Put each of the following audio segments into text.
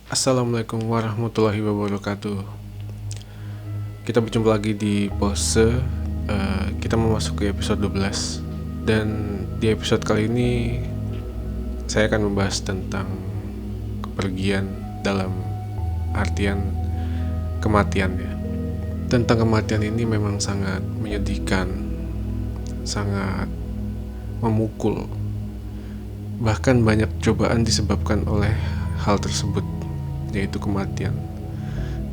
Assalamualaikum warahmatullahi wabarakatuh. Kita berjumpa lagi di Pose. Kita memasuki episode 12. Dan di episode kali ini saya akan membahas tentang kepergian dalam artian kematian ya. Tentang kematian ini memang sangat menyedihkan, sangat memukul. Bahkan banyak cobaan disebabkan oleh hal tersebut, yaitu kematian.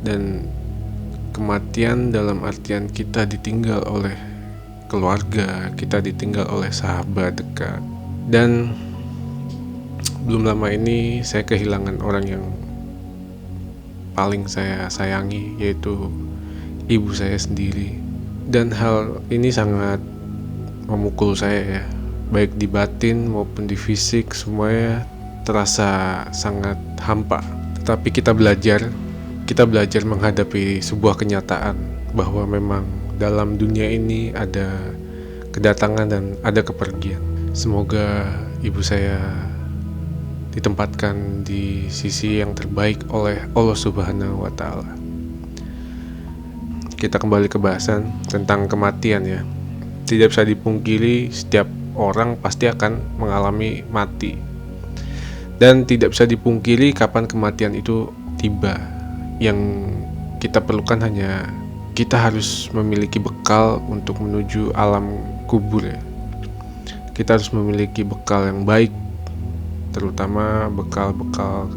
Dan kematian dalam artian kita ditinggal oleh keluarga, kita ditinggal oleh sahabat dekat. Dan belum lama ini saya kehilangan orang yang paling saya sayangi, yaitu ibu saya sendiri. Dan hal ini sangat memukul saya ya, baik di batin maupun di fisik, semuanya terasa sangat hampa. Tetapi kita belajar menghadapi sebuah kenyataan bahwa memang dalam dunia ini ada kedatangan dan ada kepergian. Semoga ibu saya ditempatkan di sisi yang terbaik oleh Allah Subhanahu wa Ta'ala. Kita kembali ke bahasan tentang kematian ya. Tidak bisa dipungkiri, setiap orang pasti akan mengalami mati. Dan tidak bisa dipungkiri kapan kematian itu tiba. Yang kita perlukan hanya kita harus memiliki bekal untuk menuju alam kubur ya. Kita harus memiliki bekal yang baik, terutama bekal-bekal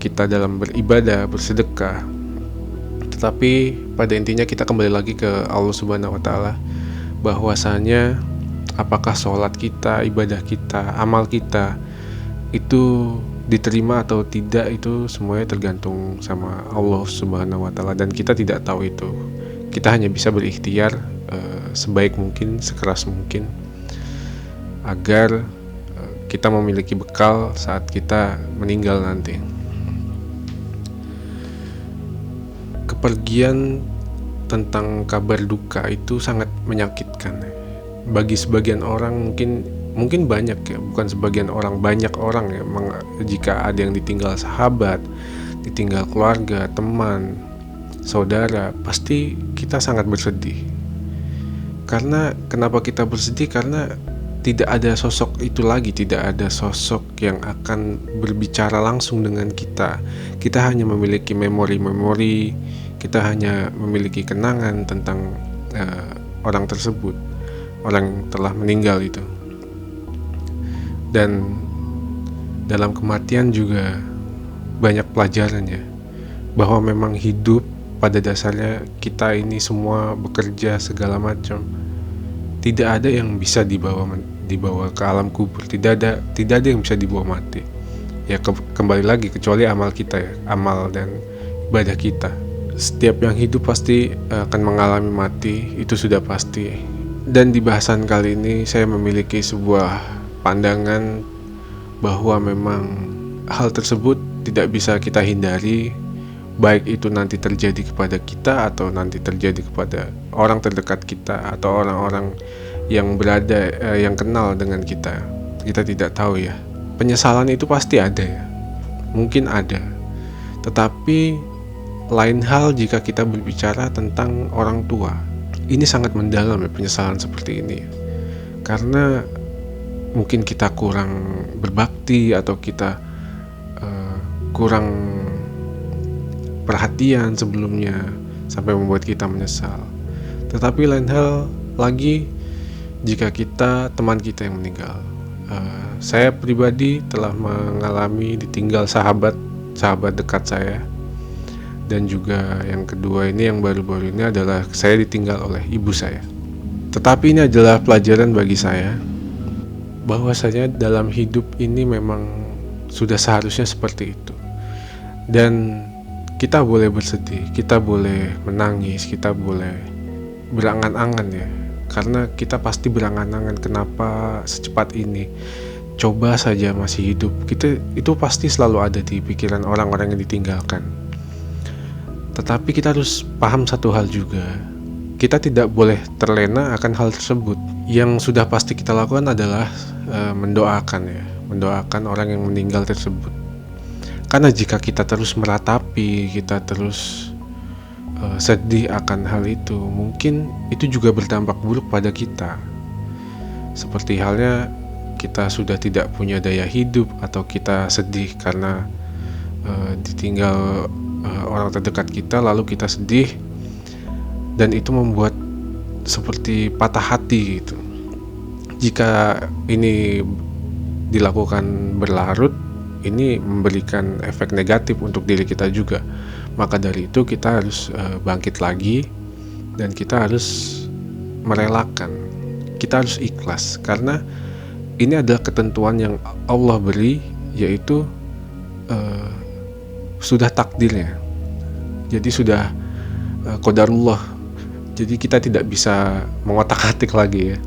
kita dalam beribadah, bersedekah. Tetapi pada intinya kita kembali lagi ke Allah Subhanahu wa Ta'ala, bahwasanya apakah sholat kita, ibadah kita, amal kita itu diterima atau tidak, itu semuanya tergantung sama Allah Subhanahu wa Ta'ala, dan kita tidak tahu itu. Kita hanya bisa berikhtiar sebaik mungkin, sekeras mungkin, agar kita memiliki bekal saat kita meninggal nanti. Kepergian tentang kabar duka itu sangat menyakitkan. Bagi sebagian orang mungkin banyak ya, bukan sebagian orang, banyak orang ya, jika ada yang ditinggal sahabat, ditinggal keluarga, teman, saudara, pasti kita sangat bersedih. Karena kenapa kita bersedih? Karena tidak ada sosok itu lagi, tidak ada sosok yang akan berbicara langsung dengan kita. Kita hanya memiliki memori-memori, kita hanya memiliki kenangan tentang orang tersebut, orang yang telah meninggal itu. Dan dalam kematian juga banyak pelajarannya, bahwa memang hidup pada dasarnya kita ini semua bekerja segala macam. Tidak ada yang bisa dibawa ke alam kubur, tidak ada yang bisa dibawa mati. Ya kembali lagi, kecuali amal kita ya, amal dan ibadah kita. Setiap yang hidup pasti akan mengalami mati, itu sudah pasti. Dan di bahasan kali ini saya memiliki sebuah pandangan bahwa memang hal tersebut tidak bisa kita hindari, baik itu nanti terjadi kepada kita atau nanti terjadi kepada orang terdekat kita atau orang-orang yang berada yang kenal dengan kita. Kita tidak tahu ya. Penyesalan itu pasti ada ya, mungkin ada. Tetapi lain hal jika kita berbicara tentang orang tua. Ini sangat mendalam ya, penyesalan seperti ini. Karena mungkin kita kurang berbakti atau kita kurang perhatian sebelumnya sampai membuat kita menyesal. Tetapi lain hal lagi jika teman kita yang meninggal. Saya pribadi telah mengalami ditinggal sahabat dekat saya. Dan juga yang kedua ini, yang baru-baru ini adalah saya ditinggal oleh ibu saya. Tetapi ini adalah pelajaran bagi saya, bahwasanya dalam hidup ini memang sudah seharusnya seperti itu. Dan kita boleh bersedih, kita boleh menangis, kita boleh berangan-angan ya. Karena kita pasti berangan-angan, kenapa secepat ini. Coba saja masih hidup. Itu pasti selalu ada di pikiran orang-orang yang ditinggalkan. Tetapi kita harus paham satu hal juga. Kita tidak boleh terlena akan hal tersebut. Yang sudah pasti kita lakukan adalah mendoakan orang yang meninggal tersebut. Karena jika kita terus meratapi, kita terus sedih akan hal itu, mungkin itu juga berdampak buruk pada kita. Seperti halnya kita sudah tidak punya daya hidup, atau kita sedih karena ditinggal orang terdekat kita, lalu kita sedih, dan itu membuat seperti patah hati gitu. Jika ini dilakukan berlarut, ini memberikan efek negatif untuk diri kita juga. Maka dari itu kita harus bangkit lagi, dan kita harus merelakan, kita harus ikhlas, karena ini adalah ketentuan yang Allah beri, yaitu sudah takdirnya. Jadi sudah qadarullah. Jadi kita tidak bisa mengotak-atik lagi ya.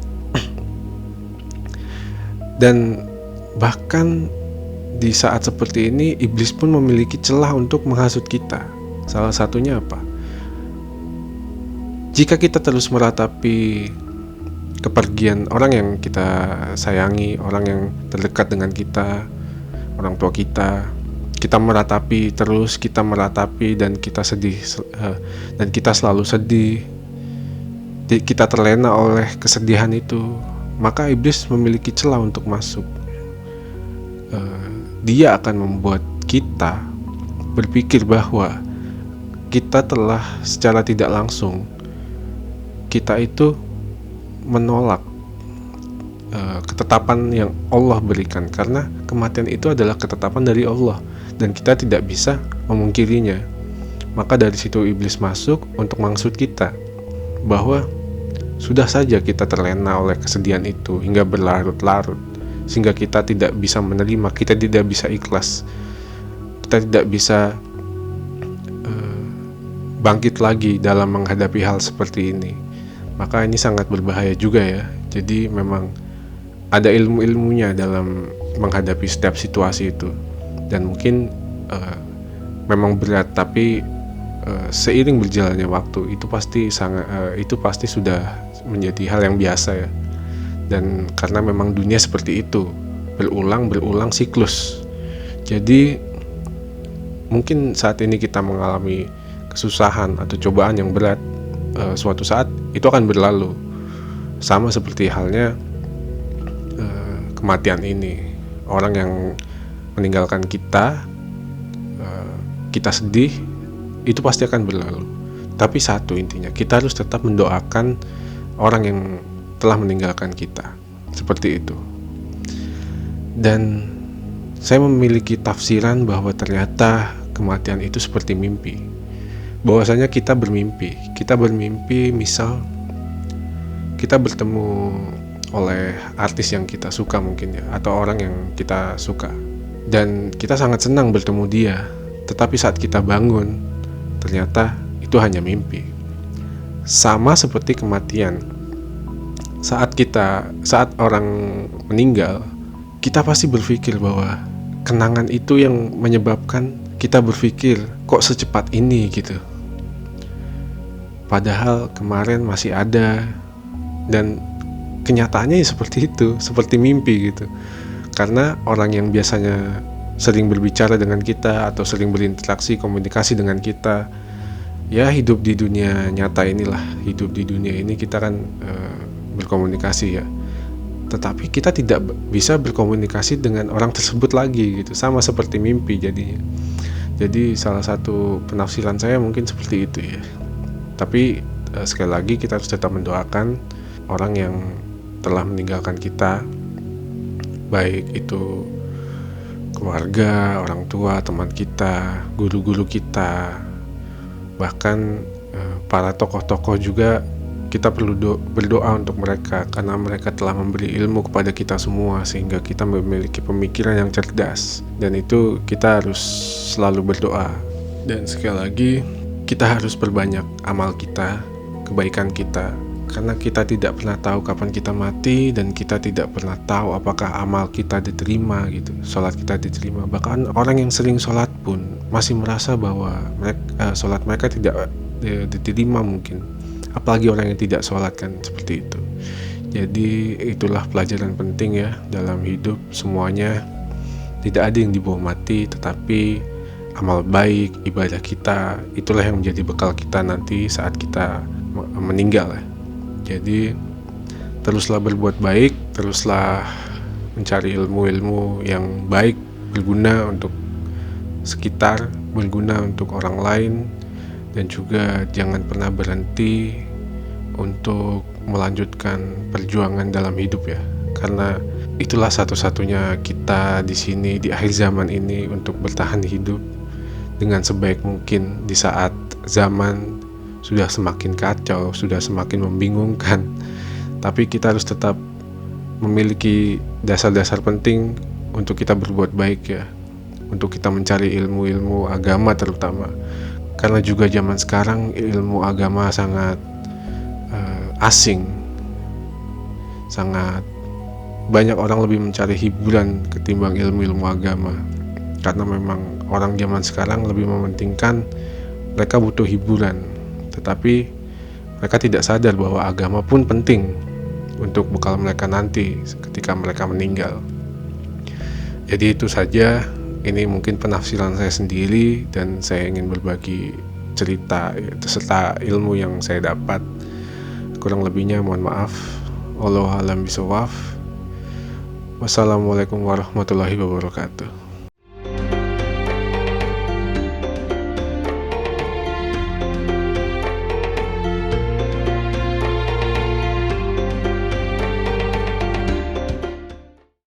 Dan bahkan di saat seperti ini, iblis pun memiliki celah untuk menghasut kita. Salah satunya apa? Jika kita terus meratapi kepergian orang yang kita sayangi, orang yang terdekat dengan kita, orang tua kita meratapi terus, kita meratapi, dan kita sedih, dan kita selalu sedih, kita terlena oleh kesedihan itu, maka iblis memiliki celah untuk masuk. Dia akan membuat kita berpikir bahwa kita telah secara tidak langsung, kita itu menolak ketetapan yang Allah berikan, karena kematian itu adalah ketetapan dari Allah dan kita tidak bisa memungkirinya. Maka dari situ iblis masuk untuk maksud kita bahwa sudah saja kita terlena oleh kesedihan itu hingga berlarut-larut, sehingga kita tidak bisa menerima, kita tidak bisa ikhlas, kita tidak bisa bangkit lagi dalam menghadapi hal seperti ini. Maka ini sangat berbahaya juga ya. Jadi memang ada ilmu-ilmunya dalam menghadapi setiap situasi itu, dan mungkin memang berat, tapi seiring berjalannya waktu itu pasti sudah menjadi hal yang biasa ya. Dan karena memang dunia seperti itu, berulang siklus. Jadi mungkin saat ini kita mengalami kesusahan atau cobaan yang berat, suatu saat itu akan berlalu. Sama seperti halnya kematian ini. Orang yang meninggalkan kita, kita sedih, itu pasti akan berlalu. Tapi satu intinya, kita harus tetap mendoakan orang yang telah meninggalkan kita. Seperti itu. Dan saya memiliki tafsiran bahwa ternyata kematian itu seperti mimpi. Bahwasanya kita bermimpi misal kita bertemu oleh artis yang kita suka mungkin ya, atau orang yang kita suka, dan kita sangat senang bertemu dia. Tetapi saat kita bangun, ternyata itu hanya mimpi. Sama seperti kematian. Saat orang meninggal, kita pasti berpikir bahwa kenangan itu yang menyebabkan kita berpikir kok secepat ini gitu. Padahal kemarin masih ada, dan kenyataannya ya seperti itu, seperti mimpi gitu. Karena orang yang biasanya sering berbicara dengan kita atau sering berinteraksi, komunikasi dengan kita, ya hidup di dunia nyata inilah, hidup di dunia ini kita kan berkomunikasi ya. Tetapi kita tidak bisa berkomunikasi dengan orang tersebut lagi gitu, sama seperti mimpi jadinya. Jadi salah satu penafsiran saya mungkin seperti itu ya. Tapi sekali lagi kita harus tetap mendoakan orang yang telah meninggalkan kita, baik itu keluarga, orang tua, teman kita, guru-guru kita, bahkan para tokoh-tokoh juga. Kita perlu berdoa untuk mereka, karena mereka telah memberi ilmu kepada kita semua, sehingga kita memiliki pemikiran yang cerdas. Dan itu kita harus selalu berdoa. Dan sekali lagi, kita harus perbanyak amal kita, kebaikan kita, karena kita tidak pernah tahu kapan kita mati, dan kita tidak pernah tahu apakah amal kita diterima gitu, sholat kita diterima. Bahkan orang yang sering sholat pun masih merasa bahwa sholat mereka tidak diterima mungkin. Apalagi orang yang tidak sholat kan, seperti itu. Jadi itulah pelajaran penting ya dalam hidup semuanya. Tidak ada yang dibawa mati, tetapi amal baik, ibadah kita, itulah yang menjadi bekal kita nanti saat kita meninggal ya. Jadi teruslah berbuat baik, teruslah mencari ilmu-ilmu yang baik, berguna untuk sekitar, berguna untuk orang lain, dan juga jangan pernah berhenti untuk melanjutkan perjuangan dalam hidup ya. Karena itulah satu-satunya kita di sini di akhir zaman ini untuk bertahan hidup dengan sebaik mungkin di saat zaman sudah semakin kacau, sudah semakin membingungkan. Tapi kita harus tetap memiliki dasar-dasar penting untuk kita berbuat baik ya, untuk kita mencari ilmu-ilmu agama terutama, karena juga zaman sekarang ilmu agama sangat asing, sangat banyak orang lebih mencari hiburan ketimbang ilmu-ilmu agama, karena memang orang zaman sekarang lebih mementingkan mereka butuh hiburan, tetapi mereka tidak sadar bahwa agama pun penting untuk bekal mereka nanti ketika mereka meninggal. Jadi itu saja, ini mungkin penafsiran saya sendiri dan saya ingin berbagi cerita serta ilmu yang saya dapat. Kurang lebihnya mohon maaf. Wallahu a'lam bishawab. Wassalamualaikum warahmatullahi wabarakatuh.